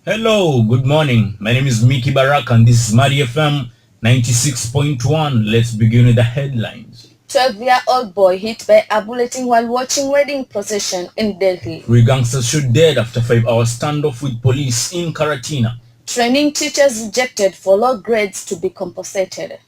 Hello, good morning. My name is Mickey Baraka and this is M.A.T.I FM 96.1. Let's begin with the headlines. 12-year-old boy hit by a bullet while watching wedding procession in Delhi. 3 gangsters shot dead after 5-hour standoff with police in Karatina. Training teachers rejected for low grades to be compensated.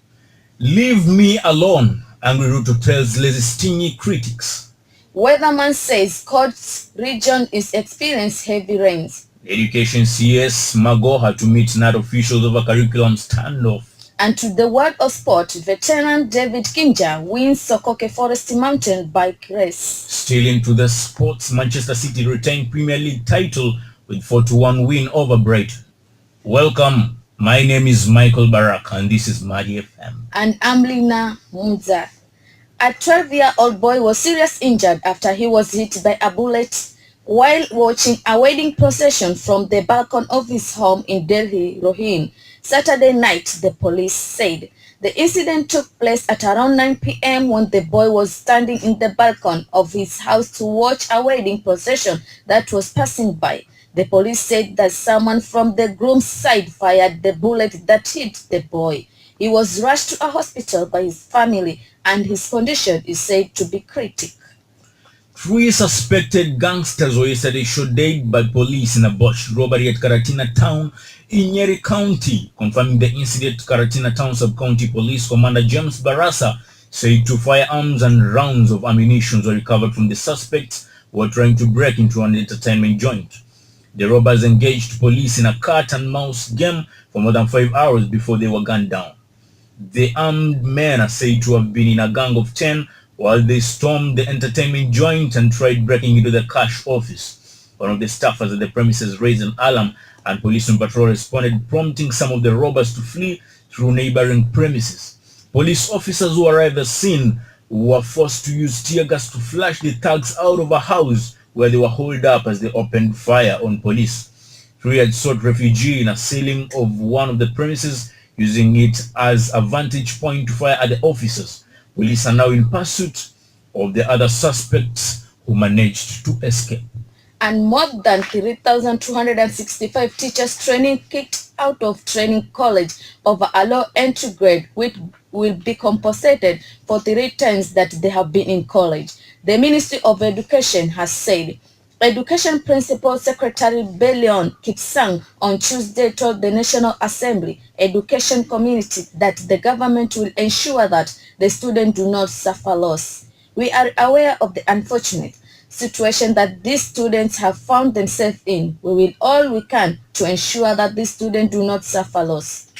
Leave me alone, Angry Ruto tells lazy stingy critics. Weatherman says Coast region is experiencing heavy rains. Education CS Magoha to meet NAT officials over curriculum standoff. And to the world of sport, veteran David Kinja wins Sokoke Forest Mountain bike race. Still into the sports, Manchester City retained Premier League title with 4-1 win over Brighton. Welcome, my name is Michael Baraka and this is M.A.T.I FM. And I'm Lina. A 12-year-old boy was seriously injured after he was hit by a bullet while watching a wedding procession from the balcony of his home in Delhi, Rohini, Saturday night, the police said. The incident took place at around 9 p.m. when the boy was standing in the balcony of his house to watch a wedding procession that was passing by. The police said that someone from the groom's side fired the bullet that hit the boy. He was rushed to a hospital by his family and his condition is said to be critical. 3 suspected gangsters were yesterday shot dead by police in a botched robbery at Karatina Town in Nyeri County. Confirming the incident, Karatina Town Sub-County Police Commander James Barasa said 2 firearms and rounds of ammunition were recovered from the suspects who were trying to break into an entertainment joint. The robbers engaged police in a cat and mouse game for more than 5 hours before they were gunned down. The armed men are said to have been in a gang of 10 while they stormed the entertainment joint and tried breaking into the cash office. One of the staffers at the premises raised an alarm and police on patrol responded, prompting some of the robbers to flee through neighboring premises. Police officers who arrived at the scene were forced to use tear gas to flush the thugs out of a house where they were holed up as they opened fire on police. 3 had sought refuge in a ceiling of one of the premises, using it as a vantage point to fire at the officers. Police are now in pursuit of the other suspects who managed to escape. And more than 3,265 teachers training kicked out of training college over a low entry grade, which will be compensated for 3 times that they have been in college. The Ministry of Education has said. Education Principal Secretary Belion Kipsang on Tuesday told the National Assembly education community that the government will ensure that the students do not suffer loss. We are aware of the unfortunate situation that these students have found themselves in. We will all we can to ensure that these students do not suffer loss,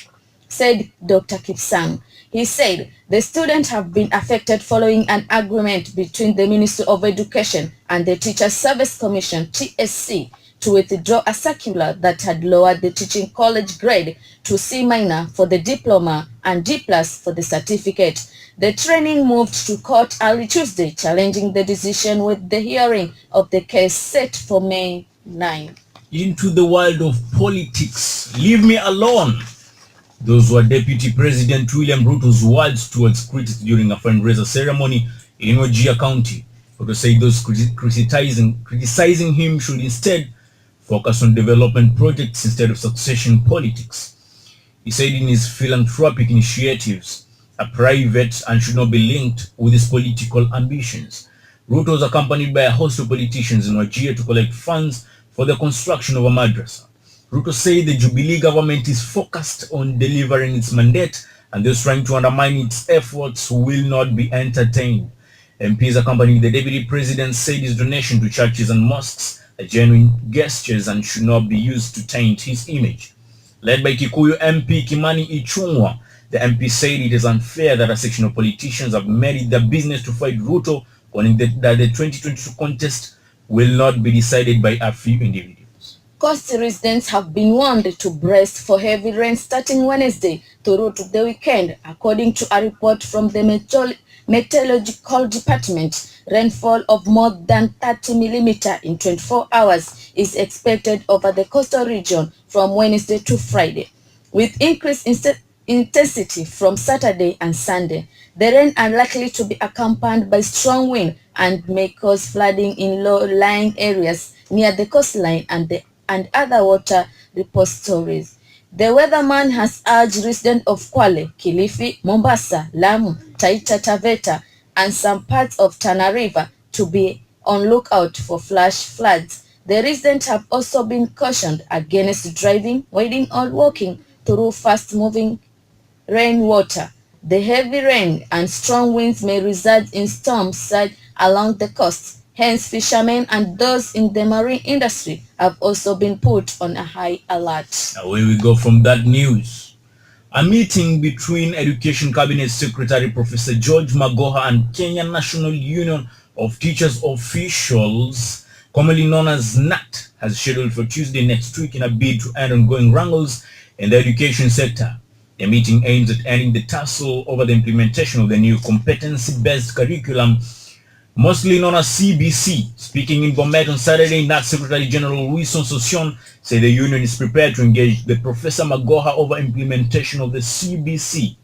said Dr. Kipsang. He said the students have been affected following an agreement between the Ministry of Education and the Teachers Service Commission (TSC) to withdraw a circular that had lowered the teaching college grade to C- for the diploma and D+ for the certificate. The training moved to court early Tuesday, challenging the decision with the hearing of the case set for May 9. Into the world of politics. Leave me alone. Those were Deputy President William Ruto's words towards critics during a fundraiser ceremony in Wajir County. Ruto said those criticizing him should instead focus on development projects instead of succession politics. He said in his philanthropic initiatives are private and should not be linked with his political ambitions. Ruto was accompanied by a host of politicians in Wajir to collect funds for the construction of a madrasa. Ruto said the Jubilee government is focused on delivering its mandate and those trying to undermine its efforts will not be entertained. MPs accompanying the deputy president said his donation to churches and mosques are genuine gestures and should not be used to taint his image. Led by Kikuyu MP Kimani Ichung'wa, the MP said it is unfair that a section of politicians have made it their business to fight Ruto, warning that the 2022 contest will not be decided by a few individuals. Coast residents have been warned to brace for heavy rain starting Wednesday through to the weekend, according to a report from the Meteorological Department. Rainfall of more than 30 mm in 24 hours is expected over the coastal region from Wednesday to Friday, with increased intensity from Saturday and Sunday. The rain are likely to be accompanied by strong wind and may cause flooding in low-lying areas near the coastline and other water repositories. The weatherman has urged residents of Kwale, Kilifi, Mombasa, Lamu, Taita Taveta, and some parts of Tana River to be on lookout for flash floods. The residents have also been cautioned against driving, wading, or walking through fast-moving rainwater. The heavy rain and strong winds may result in storms surge along the coast. Hence, fishermen and those in the marine industry have also been put on a high alert. Away we go from that news. A meeting between Education Cabinet Secretary Professor George Magoha and Kenya National Union of Teachers officials, commonly known as M.A.T.I, has scheduled for Tuesday next week in a bid to end ongoing wrangles in the education sector. The meeting aims at ending the tussle over the implementation of the new competency-based curriculum, mostly known as CBC. Speaking in Bomet on Saturday, NAT Secretary General Wilson Sossion said the union is prepared to engage the Professor Magoha over implementation of the CBC.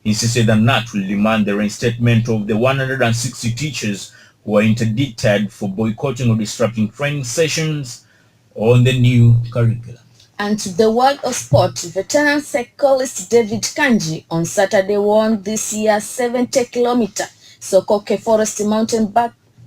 He insisted that NAT will demand the reinstatement of the 160 teachers who are interdicted for boycotting or disrupting training sessions on the new curriculum. And to the world of sport, veteran cyclist David Kanji on Saturday won this year's 70-kilometer Sokoke Forest mountain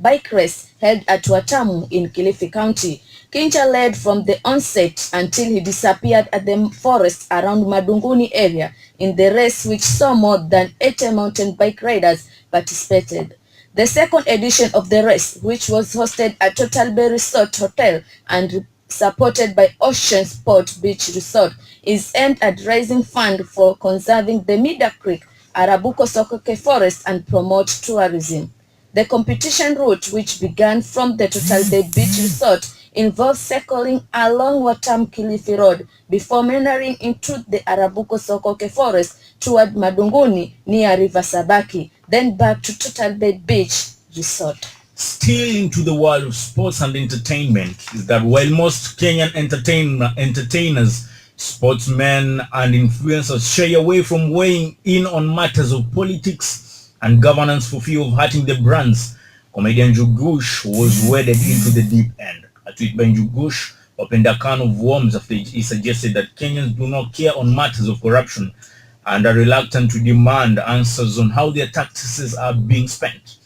bike race held at Watamu in Kilifi County. Kinja led from the onset until he disappeared at the forest around Madunguni area in the race, which saw more than 80 mountain bike riders participated. The second edition of the race, which was hosted at Total Bay Resort Hotel and supported by Ocean Sport Beach Resort, is aimed at raising funds for conserving the Mida Creek, Arabuko Sokoke Forest and promote tourism. The competition route, which began from the Total Bay Beach Resort, involves cycling along Watam Kilifi Road before meandering into the Arabuko Sokoke Forest toward Madunguni near River Sabaki, then back to Total Bay Beach Resort. Still into the world of sports and entertainment is that while most Kenyan entertainers, sportsmen and influencers shy away from weighing in on matters of politics and governance for fear of hurting the brands, comedian Jugush was waded into the deep end. A tweet by Jugush opened a can of worms after he suggested that Kenyans do not care on matters of corruption and are reluctant to demand answers on how their taxes are being spent.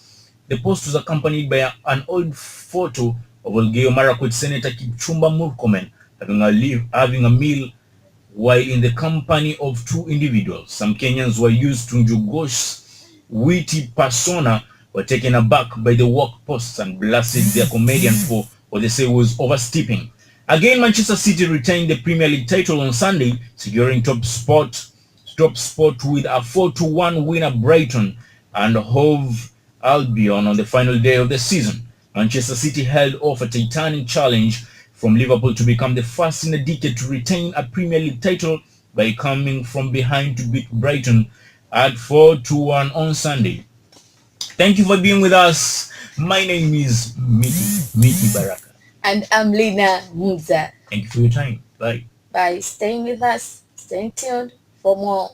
The post was accompanied by an old photo of Elgeyo Marakwet Senator Kipchumba Murkomen having a meal while in the company of two individuals. Some Kenyans were used to Njugush's witty persona were taken aback by the work posts and blasted their comedian for what they say was overstepping. Again, Manchester City retained the Premier League title on Sunday, securing top spot with a 4-1 win at Brighton and Hove Albion on the final day of the season. Manchester City held off a titanic challenge from Liverpool to become the first in a decade to retain a Premier League title by coming from behind to beat Brighton at 4-1 on Sunday. Thank you for being with us. My name is M.A.T.I Baraka. And I'm Lina Muza. Thank you for your time. Bye. By staying with us, staying tuned for more.